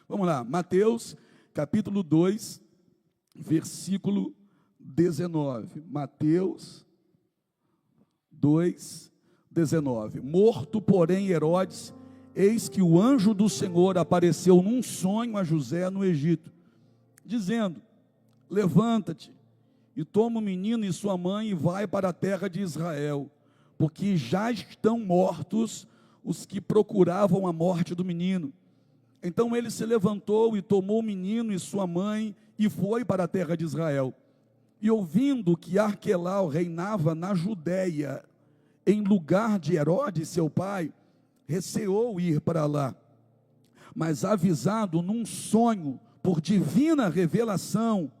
Vamos lá, Mateus, capítulo 2, versículo 19. Mateus 2, 19. Morto, porém, Herodes, eis que o anjo do Senhor apareceu num sonho a José no Egito, dizendo: levanta-te e toma o menino e sua mãe e vai para a terra de Israel, porque já estão mortos os que procuravam a morte do menino. Então ele se levantou e tomou o menino e sua mãe e foi para a terra de Israel. E ouvindo que Arquelau reinava na Judéia, em lugar de Herodes, seu pai, receou ir para lá. Mas avisado num sonho, por divina revelação,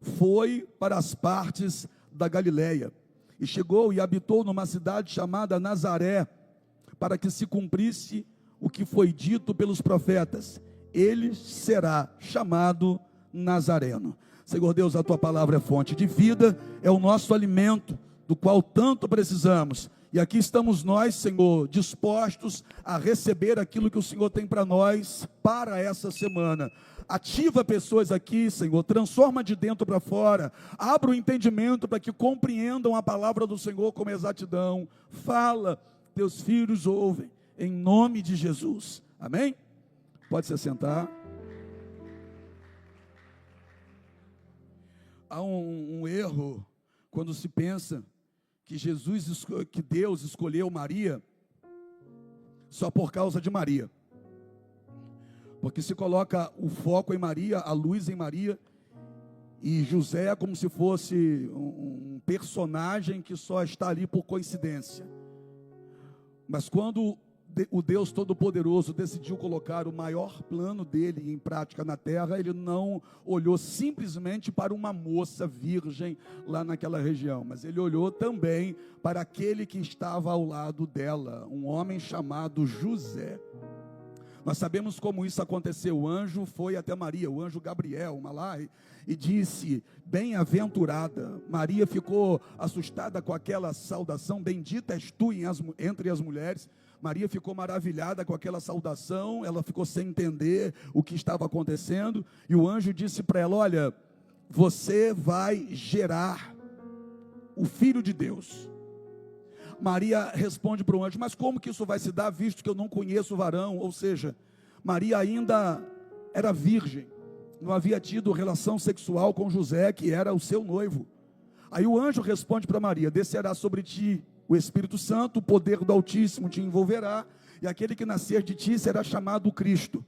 foi para as partes da Galileia. E chegou e habitou numa cidade chamada Nazaré, para que se cumprisse o que foi dito pelos profetas: ele será chamado Nazareno. Senhor Deus, a tua palavra é fonte de vida, é o nosso alimento, do qual tanto precisamos. E aqui estamos nós, Senhor, dispostos a receber aquilo que o Senhor tem para nós, para essa semana. Ativa pessoas aqui, Senhor, transforma de dentro para fora, abra o entendimento para que compreendam a palavra do Senhor com exatidão. Fala, teus filhos ouvem, em nome de Jesus, amém? Pode se assentar. Há um erro quando se pensa que Deus escolheu Maria só por causa de Maria, porque se coloca o foco em Maria, a luz em Maria, e José é como se fosse um personagem que só está ali por coincidência. Mas quando o Deus Todo-Poderoso decidiu colocar o maior plano dele em prática na terra, ele não olhou simplesmente para uma moça virgem lá naquela região, mas ele olhou também para aquele que estava ao lado dela, um homem chamado José. Nós sabemos como isso aconteceu. O anjo foi até Maria, o anjo Gabriel, Malai, e disse: bem-aventurada. Maria ficou assustada com aquela saudação: bendita és tu entre as mulheres. Maria ficou maravilhada com aquela saudação, ela ficou sem entender o que estava acontecendo, e o anjo disse para ela: olha, você vai gerar o Filho de Deus. Maria responde para o anjo: mas como que isso vai se dar, visto que eu não conheço o varão? Ou seja, Maria ainda era virgem, não havia tido relação sexual com José, que era o seu noivo. Aí o anjo responde para Maria: descerá sobre ti o Espírito Santo, o poder do Altíssimo te envolverá, e aquele que nascer de ti será chamado Cristo.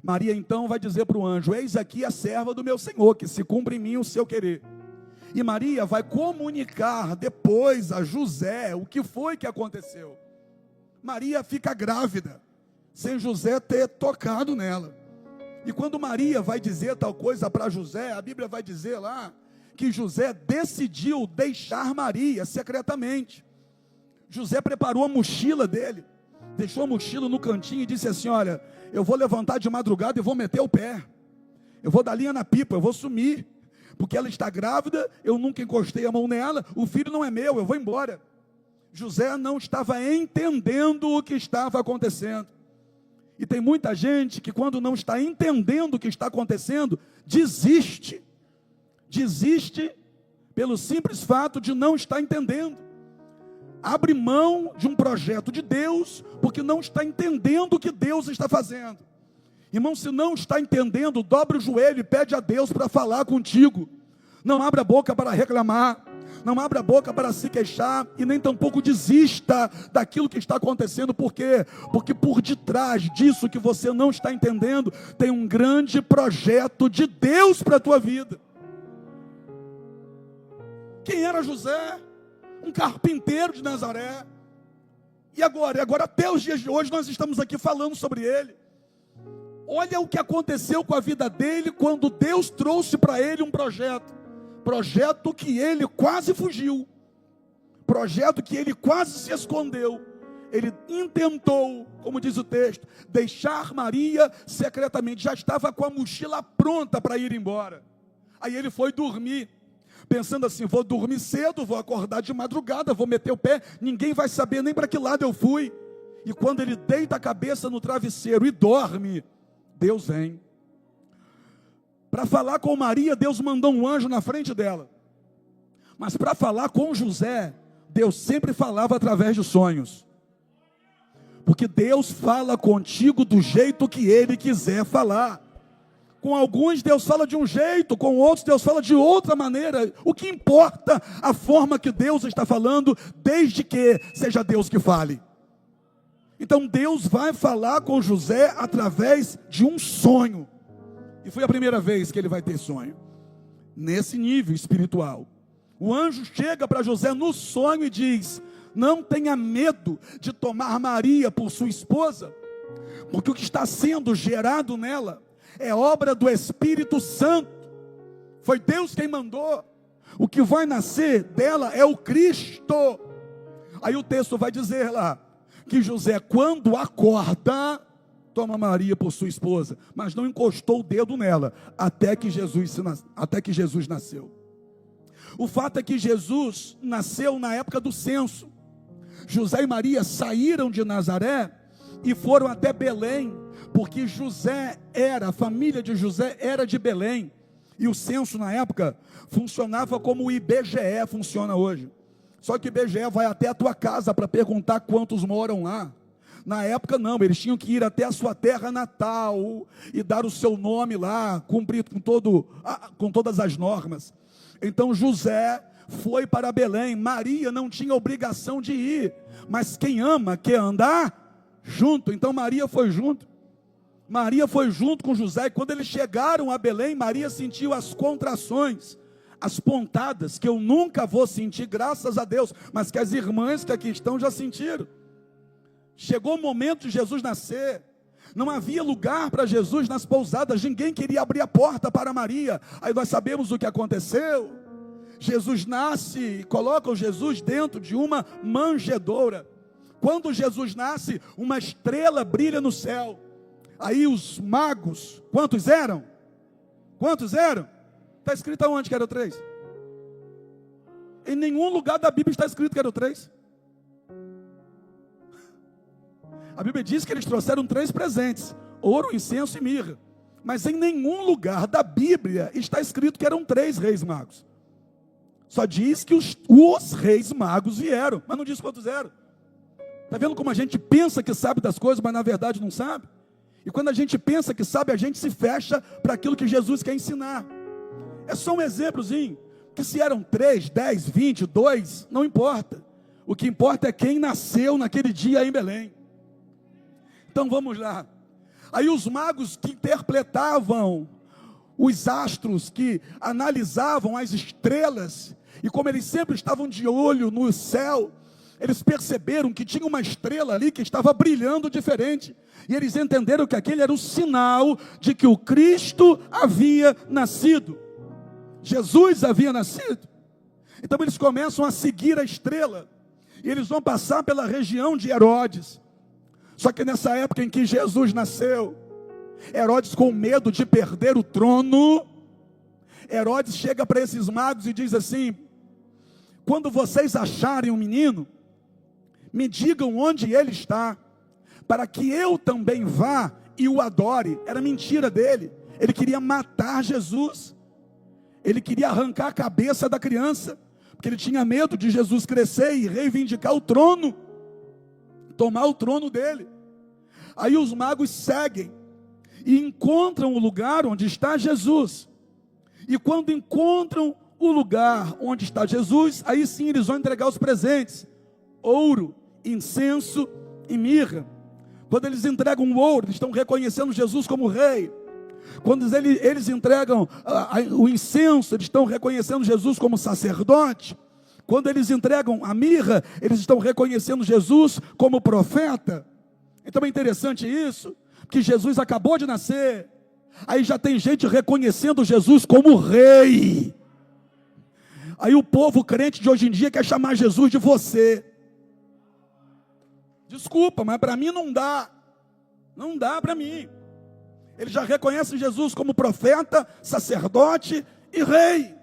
Maria então vai dizer para o anjo: eis aqui a serva do meu Senhor, que se cumpra em mim o seu querer. E Maria vai comunicar depois a José o que foi que aconteceu. Maria fica grávida, sem José ter tocado nela. E quando Maria vai dizer tal coisa para José, a Bíblia vai dizer lá que José decidiu deixar Maria secretamente. José preparou a mochila dele, deixou a mochila no cantinho e disse assim: olha, eu vou levantar de madrugada e vou meter o pé, eu vou dar linha na pipa, eu vou sumir, porque ela está grávida, eu nunca encostei a mão nela, o filho não é meu, eu vou embora. José não estava entendendo o que estava acontecendo. E tem muita gente que, quando não está entendendo o que está acontecendo, desiste pelo simples fato de não estar entendendo. Abre mão de um projeto de Deus, porque não está entendendo o que Deus está fazendo. Irmão, se não está entendendo, dobre o joelho e pede a Deus para falar contigo. Não abra a boca para reclamar, não abra a boca para se queixar, e nem tampouco desista daquilo que está acontecendo. Por quê? Porque por detrás disso que você não está entendendo, tem um grande projeto de Deus para a tua vida. Quem era José? Um carpinteiro de Nazaré. E agora até os dias de hoje nós estamos aqui falando sobre ele. Olha o que aconteceu com a vida dele quando Deus trouxe para ele um projeto que ele quase fugiu, projeto que ele quase se escondeu. Ele intentou, como diz o texto, deixar Maria secretamente, já estava com a mochila pronta para ir embora. Aí ele foi dormir, pensando assim: vou dormir cedo, vou acordar de madrugada, vou meter o pé, ninguém vai saber nem para que lado eu fui. E quando ele deita a cabeça no travesseiro e dorme, Deus vem. Para falar com Maria, Deus mandou um anjo na frente dela. Mas para falar com José, Deus sempre falava através de sonhos. Porque Deus fala contigo do jeito que Ele quiser falar. Com alguns Deus fala de um jeito, com outros Deus fala de outra maneira. O que importa a forma que Deus está falando, desde que seja Deus que fale. Então Deus vai falar com José através de um sonho. E foi a primeira vez que ele vai ter sonho. Nesse nível espiritual. O anjo chega para José no sonho e diz: não tenha medo de tomar Maria por sua esposa, porque o que está sendo gerado nela é obra do Espírito Santo. Foi Deus quem mandou. O que vai nascer dela é o Cristo. Aí o texto vai dizer lá, que José, quando acorda, toma Maria por sua esposa, mas não encostou o dedo nela, até que Jesus nasceu. O fato é que Jesus nasceu na época do censo. José e Maria saíram de Nazaré e foram até Belém, porque a família de José era de Belém, e o censo na época funcionava como o IBGE funciona hoje. Só que o IBGE vai até a tua casa para perguntar quantos moram lá. Na época não, eles tinham que ir até a sua terra natal e dar o seu nome lá, cumprir com todas as normas. Então José foi para Belém. Maria não tinha obrigação de ir, mas quem ama quer andar junto. Então Maria foi junto. Maria foi junto com José, e quando eles chegaram a Belém, Maria sentiu as contrações, as pontadas, que eu nunca vou sentir, graças a Deus, mas que as irmãs que aqui estão já sentiram. Chegou o momento de Jesus nascer, não havia lugar para Jesus nas pousadas, ninguém queria abrir a porta para Maria. Aí nós sabemos o que aconteceu. Jesus nasce e colocam Jesus dentro de uma manjedoura. Quando Jesus nasce, uma estrela brilha no céu. Aí os magos, quantos eram? Quantos eram? Está escrito aonde que eram 3? Em nenhum lugar da Bíblia está escrito que eram 3. A Bíblia diz que eles trouxeram 3 presentes: ouro, incenso e mirra. Mas em nenhum lugar da Bíblia está escrito que eram 3 reis magos. Só diz que os reis magos vieram, mas não diz quantos eram. Está vendo como a gente pensa que sabe das coisas, mas na verdade não sabe? E quando a gente pensa que sabe, a gente se fecha para aquilo que Jesus quer ensinar. É só um exemplozinho, que se eram 3, 10, 20, 2, não importa. O que importa é quem nasceu naquele dia em Belém. Então vamos lá. Aí os magos que interpretavam os astros, que analisavam as estrelas, e como eles sempre estavam de olho no céu, eles perceberam que tinha uma estrela ali que estava brilhando diferente, e eles entenderam que aquele era o sinal de que o Cristo havia nascido. Jesus havia nascido. Então eles começam a seguir a estrela, e eles vão passar pela região de Herodes. Só que nessa época em que Jesus nasceu, Herodes, com medo de perder o trono, Herodes chega para esses magos e diz assim: quando vocês acharem um menino, me digam onde ele está, para que eu também vá e o adore. Era mentira dele, ele queria matar Jesus, ele queria arrancar a cabeça da criança, porque ele tinha medo de Jesus crescer e reivindicar o trono, tomar o trono dele. Aí os magos seguem e encontram o lugar onde está Jesus. E quando encontram o lugar onde está Jesus, aí sim eles vão entregar os presentes: ouro, incenso e mirra. Quando eles entregam o ouro, eles estão reconhecendo Jesus como rei. Quando eles entregam o incenso, eles estão reconhecendo Jesus como sacerdote. Quando eles entregam a mirra, eles estão reconhecendo Jesus como profeta. Então é interessante isso, que Jesus acabou de nascer, aí já tem gente reconhecendo Jesus como rei. Aí o povo crente de hoje em dia quer chamar Jesus de você. Desculpa, mas para mim não dá. Não dá para mim. Ele já reconhece Jesus como profeta, sacerdote e rei.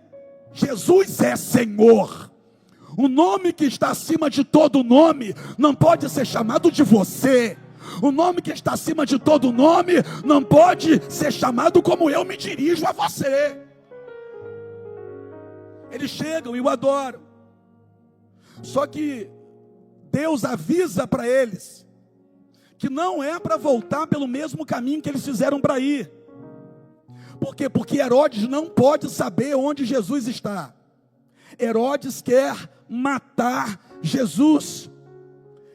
Jesus é Senhor. O nome que está acima de todo nome não pode ser chamado de você. O nome que está acima de todo nome não pode ser chamado como eu me dirijo a você. Eles chegam e o adoram. Só que Deus avisa para eles que não é para voltar pelo mesmo caminho que eles fizeram para ir. Por quê? Porque Herodes não pode saber onde Jesus está. Herodes quer matar Jesus.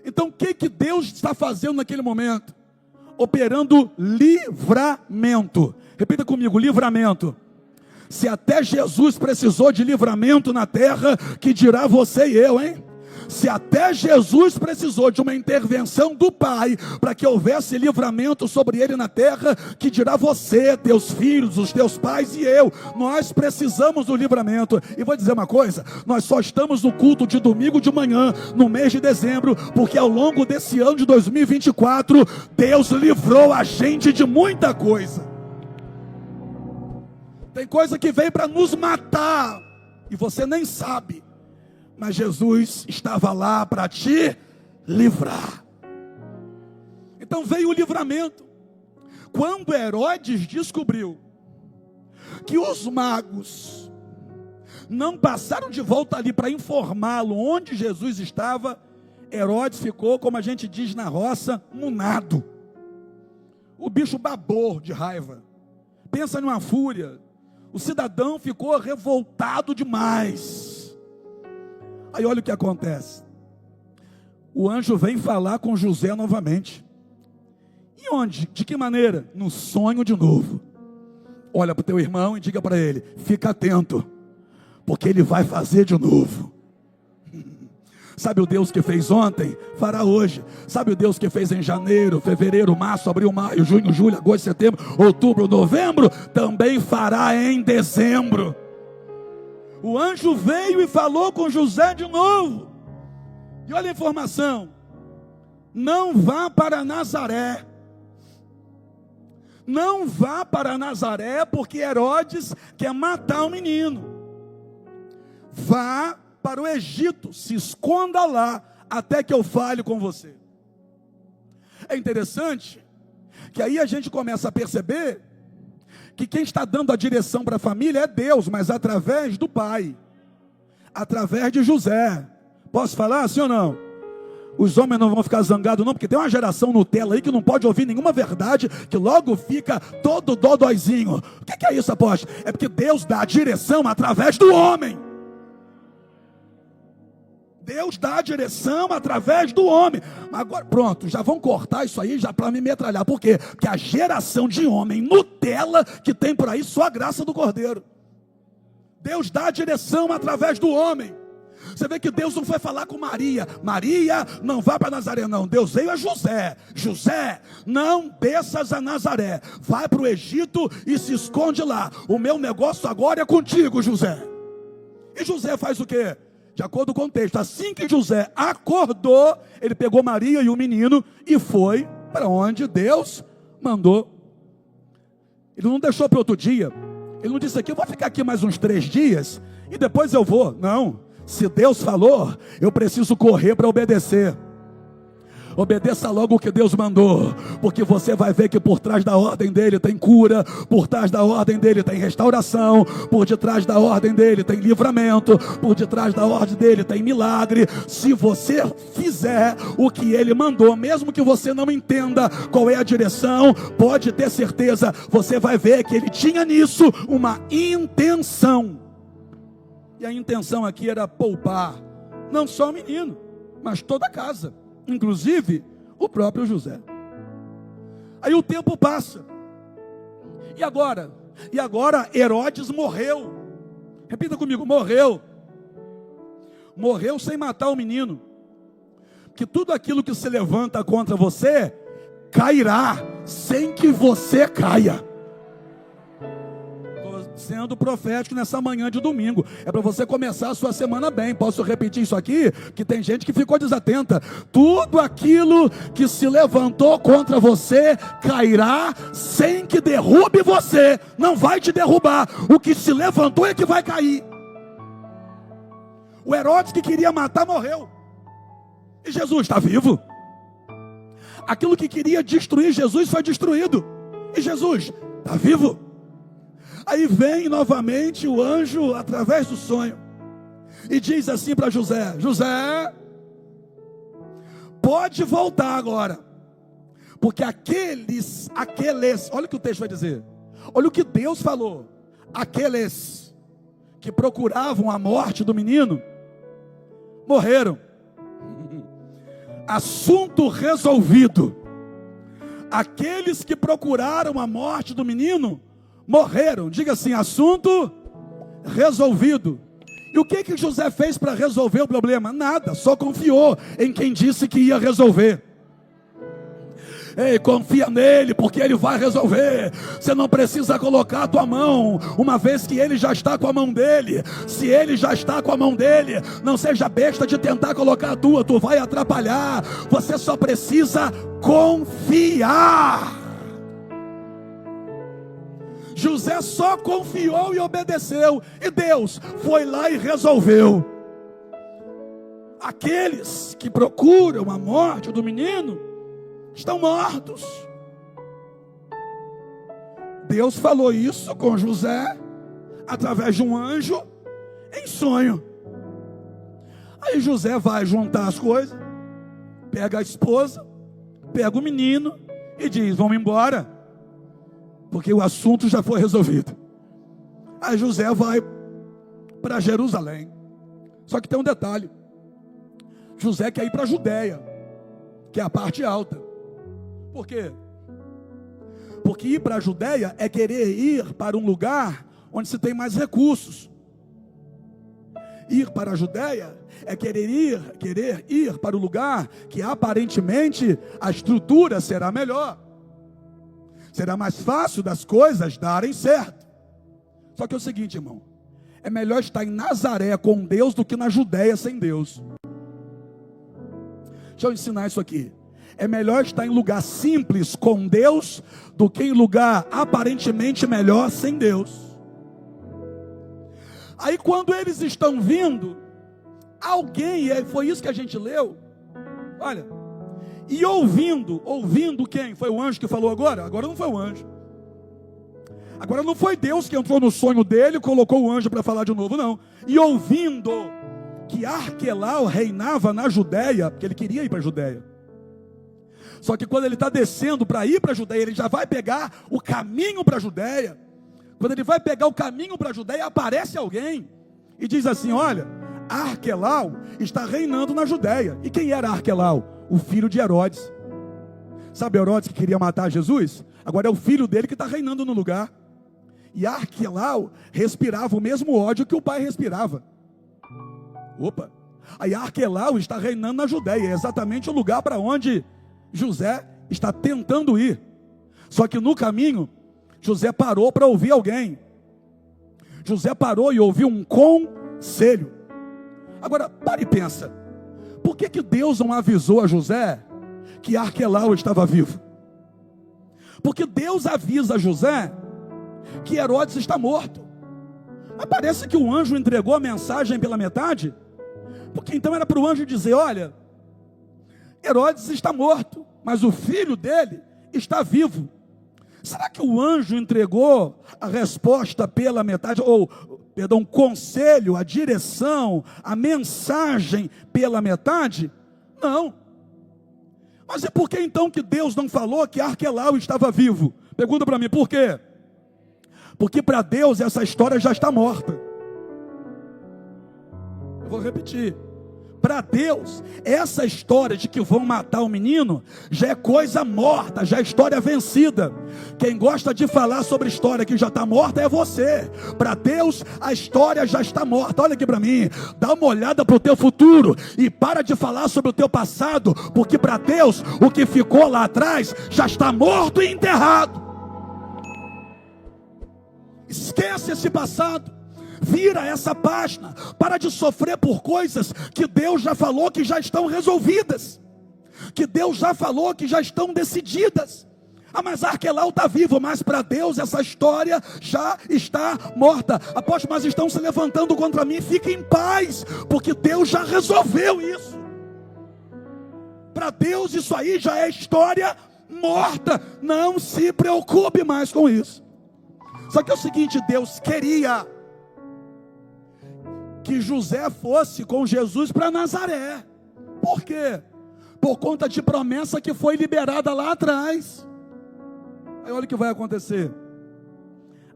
Então o que Deus está fazendo naquele momento? Operando livramento. Repita comigo, livramento. Se até Jesus precisou de livramento na terra, que dirá você e eu, hein? Se até Jesus precisou de uma intervenção do Pai para que houvesse livramento sobre ele na terra, que dirá você, teus filhos, os teus pais e eu. Nós precisamos do livramento. E vou dizer uma coisa, nós só estamos no culto de domingo de manhã, no mês de dezembro, porque ao longo desse ano de 2024, Deus livrou a gente de muita coisa. Tem coisa que veio para nos matar e você nem sabe. Mas Jesus estava lá para te livrar. Então veio o livramento. Quando Herodes descobriu que os magos não passaram de volta ali para informá-lo onde Jesus estava, Herodes ficou, como a gente diz na roça, munado. O bicho babou de raiva. Pensa numa fúria. O cidadão ficou revoltado demais. Aí olha o que acontece. O anjo vem falar com José novamente. E onde? De que maneira? No sonho de novo. Olha para o teu irmão e diga para ele: fica atento, porque ele vai fazer de novo. Sabe o Deus que fez ontem? Fará hoje. Sabe o Deus que fez em janeiro, fevereiro, março, abril, maio, junho, julho, agosto, setembro, outubro, novembro? Também fará em dezembro. O anjo veio e falou com José de novo. E olha a informação: não vá para Nazaré. Não vá para Nazaré, porque Herodes quer matar o menino. Vá para o Egito, se esconda lá, até que eu fale com você. É interessante que aí a gente começa a perceber que quem está dando a direção para a família é Deus, mas através do pai, através de José. Posso falar, sim ou não? Os homens não vão ficar zangados não, porque tem uma geração Nutella aí que não pode ouvir nenhuma verdade, que logo fica todo dodóizinho. O que é isso, apóstolo? É porque Deus dá a direção através do homem. Deus dá a direção através do homem. Agora, pronto, já vão cortar isso aí já para me metralhar. Por quê? Porque a geração de homem Nutella que tem por aí só a graça do Cordeiro. Deus dá a direção através do homem. Você vê que Deus não foi falar com Maria. Maria, não vá para Nazaré não. Deus veio a José. José, não desças a Nazaré. Vai para o Egito e se esconde lá. O meu negócio agora é contigo, José. E José faz o quê? De acordo com o texto, assim que José acordou, ele pegou Maria e o menino e foi para onde Deus mandou. Ele não deixou para outro dia. Ele não disse aqui, eu vou ficar aqui mais uns 3 dias e depois eu vou. Não, se Deus falou, eu preciso correr para obedecer. Obedeça logo o que Deus mandou, porque você vai ver que por trás da ordem dele tem cura, por trás da ordem dele tem restauração, por detrás da ordem dele tem livramento, por detrás da ordem dele tem milagre. Se você fizer o que ele mandou, mesmo que você não entenda qual é a direção, pode ter certeza, você vai ver que ele tinha nisso uma intenção. E a intenção aqui era poupar, não só o menino, mas toda a casa. Inclusive o próprio José. Aí o tempo passa. E agora? E agora Herodes morreu. Repita comigo, morreu. Morreu sem matar o menino. Que tudo aquilo que se levanta contra você cairá sem que você caia. Sendo profético nessa manhã de domingo, é para você começar a sua semana bem. Posso repetir isso aqui? Que tem gente que ficou desatenta. Tudo aquilo que se levantou contra você cairá sem que derrube você. Não vai te derrubar. O que se levantou é que vai cair. O Herodes que queria matar morreu. E Jesus está vivo. Aquilo que queria destruir Jesus foi destruído. E Jesus está vivo. Aí vem novamente o anjo através do sonho e diz assim para José: José, pode voltar agora, porque aqueles, olha o que o texto vai dizer, olha o que Deus falou, aqueles que procuravam a morte do menino, morreram. Assunto resolvido. Aqueles que procuraram a morte do menino, morreram. Diga assim, assunto resolvido. E o que José fez para resolver o problema? Nada, só confiou em quem disse que ia resolver. Ei, confia nele, porque ele vai resolver. Você não precisa colocar a tua mão, uma vez que ele já está com a mão dele. Se ele já está com a mão dele, não seja besta de tentar colocar a tua, tu vai atrapalhar. Você só precisa confiar. José só confiou e obedeceu, e Deus foi lá e resolveu. Aqueles que procuram a morte do menino estão mortos. Deus falou isso com José através de um anjo em sonho. Aí José vai juntar as coisas, pega a esposa, pega o menino e diz: vamos embora, porque o assunto já foi resolvido. Aí José vai para Jerusalém. Só que tem um detalhe: José quer ir para a Judéia, que é a parte alta. Por quê? Porque ir para a Judéia é querer ir para um lugar onde se tem mais recursos. Ir para a Judéia é querer ir para o lugar que aparentemente a estrutura será melhor. Será mais fácil das coisas darem certo. Só que é o seguinte, irmão, é melhor estar em Nazaré com Deus do que na Judéia sem Deus. Deixa eu ensinar isso aqui. É melhor estar em lugar simples com Deus do que em lugar aparentemente melhor sem Deus. Aí quando eles estão vindo, alguém, foi isso que a gente leu, olha, e ouvindo quem? Foi o anjo que falou agora? Agora não foi o anjo. Agora não foi Deus que entrou no sonho dele e colocou o anjo para falar de novo, não. E ouvindo que Arquelau reinava na Judéia, porque ele queria ir para a Judéia. Só que quando ele está descendo para ir para a Judéia, ele já vai pegar o caminho para a Judéia. Quando ele vai pegar o caminho para a Judéia, aparece alguém e diz assim: olha, Arquelau está reinando na Judéia. E quem era Arquelau? O filho de Herodes. Sabe Herodes que queria matar Jesus? Agora é o filho dele que está reinando no lugar. E Arquelau respirava o mesmo ódio que o pai respirava. Opa! Aí Arquelau está reinando na Judéia, é exatamente o lugar para onde José está tentando ir. Só que no caminho, José parou para ouvir alguém. José parou e ouviu um conselho. Agora, para e pensa. Por que Deus não avisou a José que Arquelau estava vivo? Porque Deus avisa a José que Herodes está morto. Mas parece que o anjo entregou a mensagem pela metade. Porque então era para o anjo dizer: olha, Herodes está morto, mas o filho dele está vivo. Será que o anjo entregou a resposta pela metade? Ou, perdão, o conselho, a direção, a mensagem pela metade? Não. Mas e por que então que Deus não falou que Arquelau estava vivo? Pergunta para mim, por quê? Porque para Deus essa história já está morta. Eu vou repetir. Para Deus, essa história de que vão matar o menino já é coisa morta, já é história vencida. Quem gosta de falar sobre história que já está morta é você. Para Deus, a história já está morta. Olha aqui para mim, dá uma olhada para o teu futuro e para de falar sobre o teu passado, porque para Deus, o que ficou lá atrás já está morto e enterrado. Esquece esse passado. Vira essa página, para de sofrer por coisas que Deus já falou que já estão resolvidas, que Deus já falou que já estão decididas. Ah, mas Arquelau está vivo, mas para Deus essa história já está morta. Apóstolo, mas estão se levantando contra mim. Fique em paz, porque Deus já resolveu isso. Para Deus isso aí já é história morta. Não se preocupe mais com isso. Só que é o seguinte, Deus queria que José fosse com Jesus para Nazaré. Por quê? Por conta de promessa que foi liberada lá atrás. Aí olha o que vai acontecer.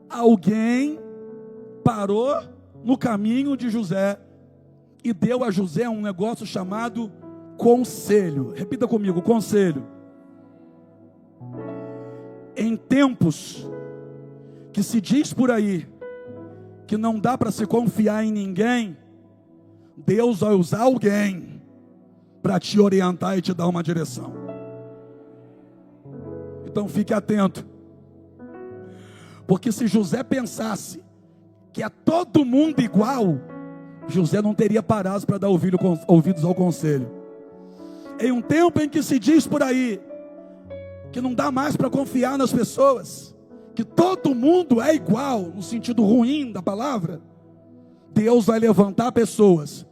Alguém parou no caminho de José e deu a José um negócio chamado conselho. Repita comigo, conselho. Em tempos que se diz por aí que não dá para se confiar em ninguém, Deus vai usar alguém para te orientar e te dar uma direção. Então fique atento, porque se José pensasse que é todo mundo igual, José não teria parado para dar ouvidos ao conselho. Em um tempo em que se diz por aí que não dá mais para confiar nas pessoas, que todo mundo é igual, no sentido ruim da palavra, Deus vai levantar pessoas,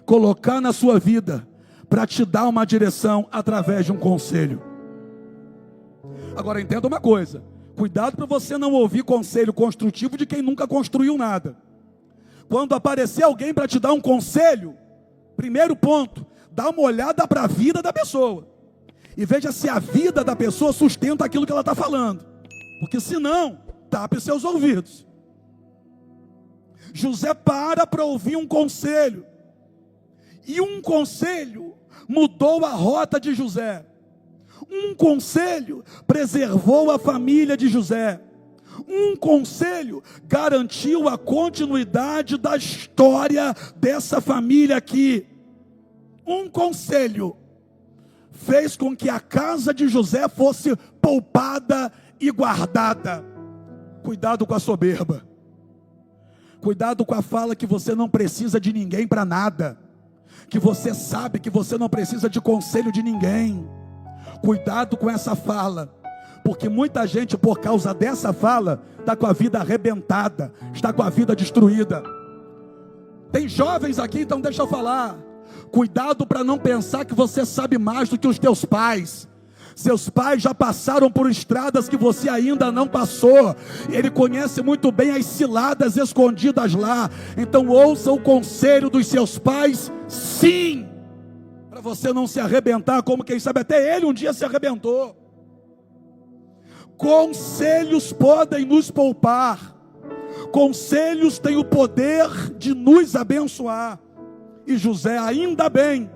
colocar na sua vida, para te dar uma direção através de um conselho. Agora entenda uma coisa, cuidado para você não ouvir conselho construtivo de quem nunca construiu nada. Quando aparecer alguém para te dar um conselho, primeiro ponto, dá uma olhada para a vida da pessoa, e veja se a vida da pessoa sustenta aquilo que ela está falando, porque senão, tape seus ouvidos. José para ouvir um conselho, e um conselho mudou a rota de José. Um conselho preservou a família de José. Um conselho garantiu a continuidade da história dessa família aqui. Um conselho fez com que a casa de José fosse poupada e guardada. Cuidado com a soberba. Cuidado com a fala que você não precisa de ninguém para nada, que você sabe que você não precisa de conselho de ninguém. Cuidado com essa fala, porque muita gente, por causa dessa fala, está com a vida arrebentada, está com a vida destruída. Tem jovens aqui, então deixa eu falar. Cuidado para não pensar que você sabe mais do que os teus pais. Seus pais já passaram por estradas que você ainda não passou. Ele conhece muito bem as ciladas escondidas lá. Então ouça o conselho dos seus pais, sim, para você não se arrebentar, como quem sabe até ele um dia se arrebentou. Conselhos podem nos poupar. Conselhos têm o poder de nos abençoar. E José, ainda bem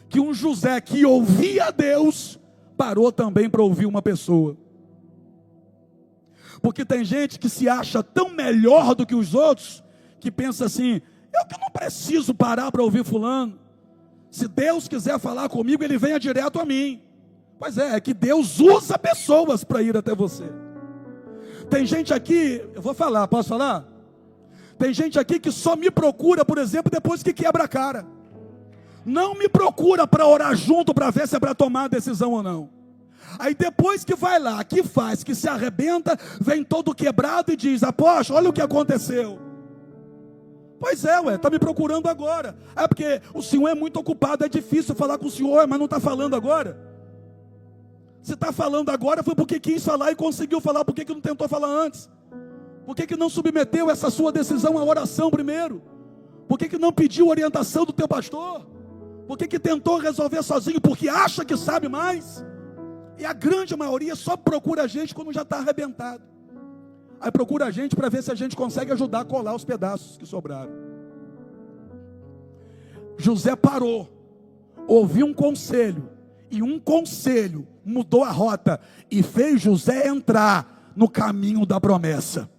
que um José que ouvia a Deus parou também para ouvir uma pessoa. Porque tem gente que se acha tão melhor do que os outros, que pensa assim, eu que não preciso parar para ouvir fulano. Se Deus quiser falar comigo, ele venha direto a mim. Pois é que Deus usa pessoas para ir até você. Tem gente aqui, eu vou falar, posso falar? Tem gente aqui que só me procura, por exemplo, depois que quebra a cara. Não me procura para orar junto, para ver se é para tomar a decisão ou não. Aí depois que vai lá, que faz, que se arrebenta, vem todo quebrado e diz, apóstolo, olha o que aconteceu. Pois é, está me procurando agora. É porque o senhor é muito ocupado, é difícil falar com o senhor, mas não está falando agora. Se está falando agora foi porque quis falar e conseguiu falar, por que não tentou falar antes? Por que não submeteu essa sua decisão à oração primeiro? Por que não pediu orientação do teu pastor? Por que tentou resolver sozinho? Porque acha que sabe mais. E a grande maioria só procura a gente quando já está arrebentado. Aí procura a gente para ver se a gente consegue ajudar a colar os pedaços que sobraram. José parou, ouviu um conselho, e um conselho mudou a rota e fez José entrar no caminho da promessa.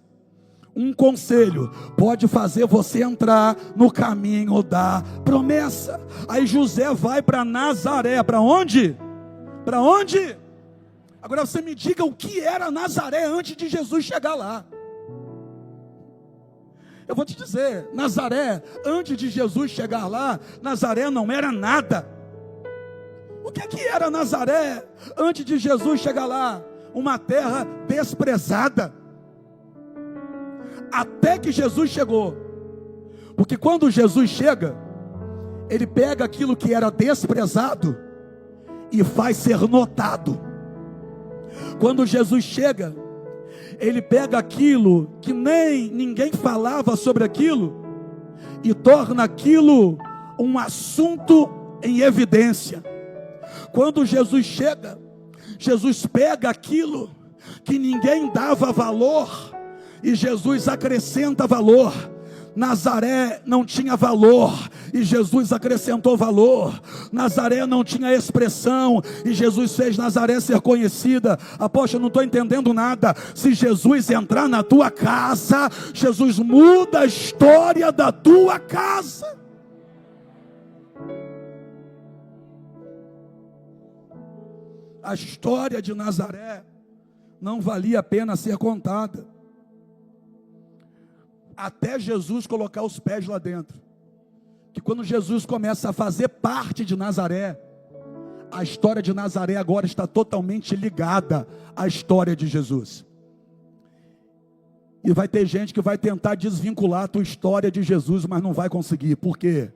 Um conselho pode fazer você entrar no caminho da promessa. Aí José vai para Nazaré. Para onde? Para onde? Agora você me diga o que era Nazaré antes de Jesus chegar lá. Eu vou te dizer, Nazaré, antes de Jesus chegar lá, Nazaré não era nada. O que era Nazaré antes de Jesus chegar lá? Uma terra desprezada. Até que Jesus chegou. Porque quando Jesus chega, ele pega aquilo que era desprezado e faz ser notado. Quando Jesus chega, ele pega aquilo que nem ninguém falava sobre aquilo e torna aquilo um assunto em evidência. Quando Jesus chega, Jesus pega aquilo que ninguém dava valor e Jesus acrescenta valor. Nazaré não tinha valor e Jesus acrescentou valor. Nazaré não tinha expressão e Jesus fez Nazaré ser conhecida. Apóstolo, não estou entendendo nada. Se Jesus entrar na tua casa, Jesus muda a história da tua casa. A história de Nazaré não valia a pena ser contada, até Jesus colocar os pés lá dentro. Que quando Jesus começa a fazer parte de Nazaré, a história de Nazaré agora está totalmente ligada à história de Jesus. E vai ter gente que vai tentar desvincular a tua história de Jesus, mas não vai conseguir. Por quê?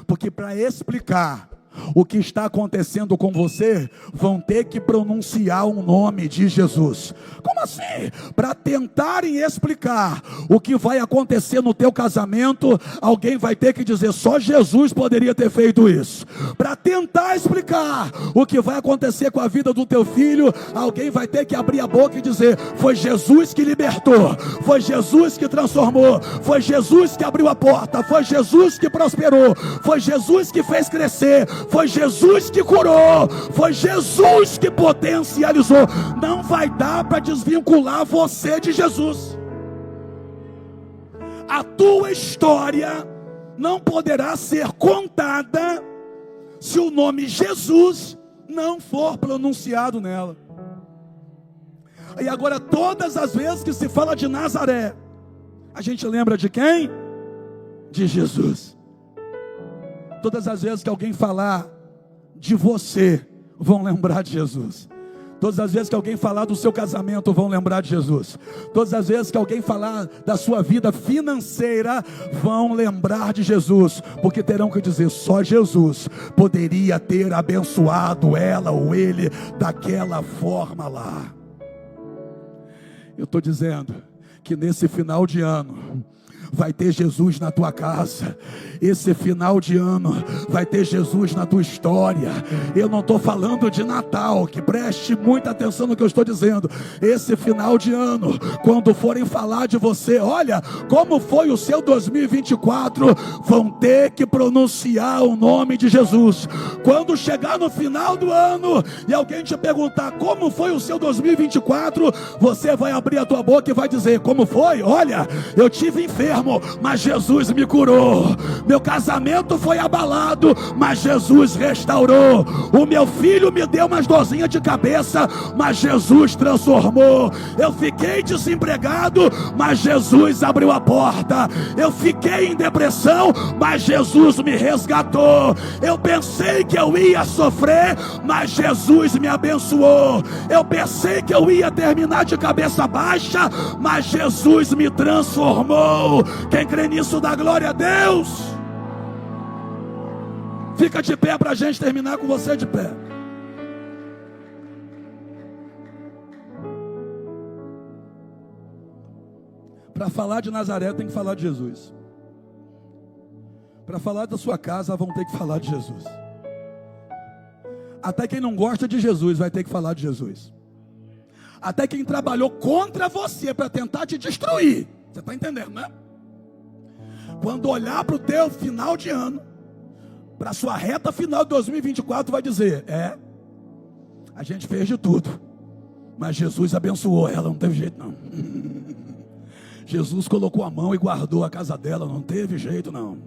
Porque para explicar o que está acontecendo com você, vão ter que pronunciar o nome de Jesus. Como assim? Para tentarem explicar o que vai acontecer no teu casamento, alguém vai ter que dizer, só Jesus poderia ter feito isso. Para tentar explicar o que vai acontecer com a vida do teu filho, alguém vai ter que abrir a boca e dizer, foi Jesus que libertou, foi Jesus que transformou, foi Jesus que abriu a porta, foi Jesus que prosperou, foi Jesus que fez crescer, foi Jesus que curou, foi Jesus que potencializou. Não vai dar para desvincular você de Jesus. A tua história não poderá ser contada se o nome Jesus não for pronunciado nela. E agora, todas as vezes que se fala de Nazaré, a gente lembra de quem? De Jesus. Todas as vezes que alguém falar de você, vão lembrar de Jesus. Todas as vezes que alguém falar do seu casamento, vão lembrar de Jesus. Todas as vezes que alguém falar da sua vida financeira, vão lembrar de Jesus. Porque terão que dizer, só Jesus poderia ter abençoado ela ou ele daquela forma lá. Eu estou dizendo que nesse final de ano vai ter Jesus na tua casa. Esse final de ano vai ter Jesus na tua história. Eu não estou falando de Natal, que preste muita atenção no que eu estou dizendo. Esse final de ano, quando forem falar de você, olha, como foi o seu 2024, vão ter que pronunciar o nome de Jesus. Quando chegar no final do ano e alguém te perguntar como foi o seu 2024, você vai abrir a tua boca e vai dizer, como foi? Olha, eu tive enfermo, mas Jesus me curou. Meu casamento foi abalado, mas Jesus restaurou. O meu filho me deu umas dorzinhas de cabeça, mas Jesus transformou. Eu fiquei desempregado, mas Jesus abriu a porta. Eu fiquei em depressão, mas Jesus me resgatou. Eu pensei que eu ia sofrer, mas Jesus me abençoou. Eu pensei que eu ia terminar de cabeça baixa, mas Jesus me transformou. Quem crê nisso dá glória a Deus. Fica de pé para a gente terminar com você de pé. Para falar de Nazaré tem que falar de Jesus. Para falar da sua casa vão ter que falar de Jesus. Até quem não gosta de Jesus vai ter que falar de Jesus. Até quem trabalhou contra você para tentar te destruir. Você está entendendo, né? Quando olhar para o teu final de ano, para a sua reta final de 2024, vai dizer, a gente fez de tudo, mas Jesus abençoou ela, não teve jeito não. Jesus colocou a mão e guardou a casa dela, não teve jeito não.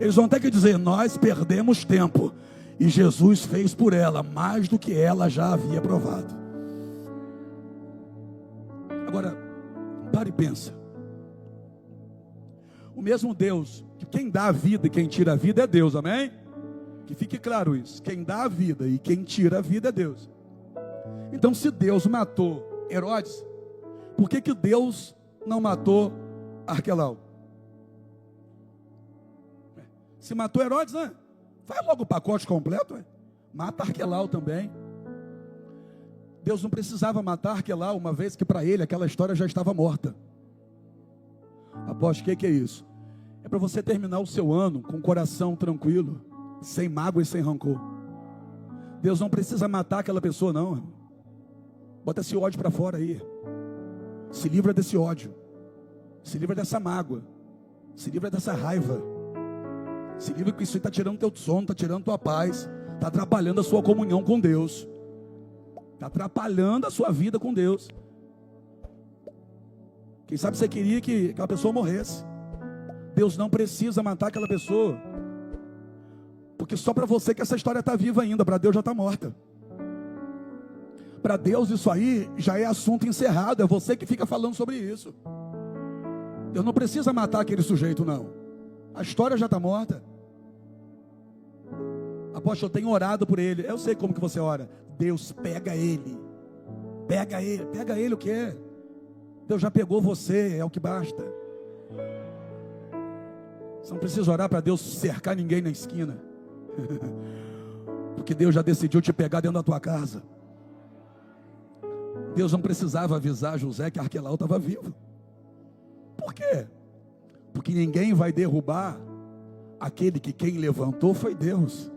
Eles vão ter que dizer, nós perdemos tempo, e Jesus fez por ela mais do que ela já havia provado. Agora, para e pensa. O mesmo Deus, que quem dá a vida e quem tira a vida é Deus, amém? Que fique claro isso, quem dá a vida e quem tira a vida é Deus. Então se Deus matou Herodes, por que Deus não matou Arquelau? Se matou Herodes, né? Faz logo o pacote completo, Mata Arquelau também. Deus não precisava matar Arquelau, uma vez que para ele aquela história já estava morta. Apóstolo, o que é isso? É para você terminar o seu ano com o coração tranquilo, sem mágoa e sem rancor. Deus não precisa matar aquela pessoa, não. Bota esse ódio para fora aí. Se livra desse ódio. Se livra dessa mágoa. Se livra dessa raiva. Se livra que isso está tirando teu sono, está tirando tua paz, está atrapalhando a sua comunhão com Deus, está atrapalhando a sua vida com Deus. Quem sabe você queria que aquela pessoa morresse. Deus não precisa matar aquela pessoa, porque só para você que essa história está viva ainda, para Deus já está morta. Para Deus isso aí já é assunto encerrado, é você que fica falando sobre isso. Deus não precisa matar aquele sujeito, não. A história já está morta. Apóstolo, eu tenho orado por ele. Eu sei como que você ora. Deus, pega ele. Pega ele. Pega ele o quê? Deus já pegou você, é o que basta. Você não precisa orar para Deus cercar ninguém na esquina. Porque Deus já decidiu te pegar dentro da tua casa. Deus não precisava avisar José que Arquelau estava vivo. Por quê? Porque ninguém vai derrubar aquele que quem levantou foi Deus.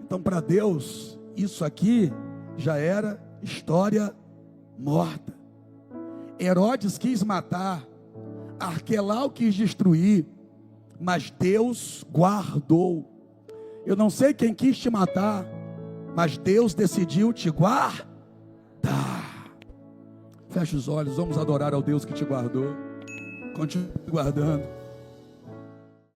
Então para Deus, isso aqui já era história morta. Herodes quis matar, Arquelau quis destruir, mas Deus guardou. Eu não sei quem quis te matar, mas Deus decidiu te guardar. Feche os olhos, vamos adorar ao Deus que te guardou. Continue guardando.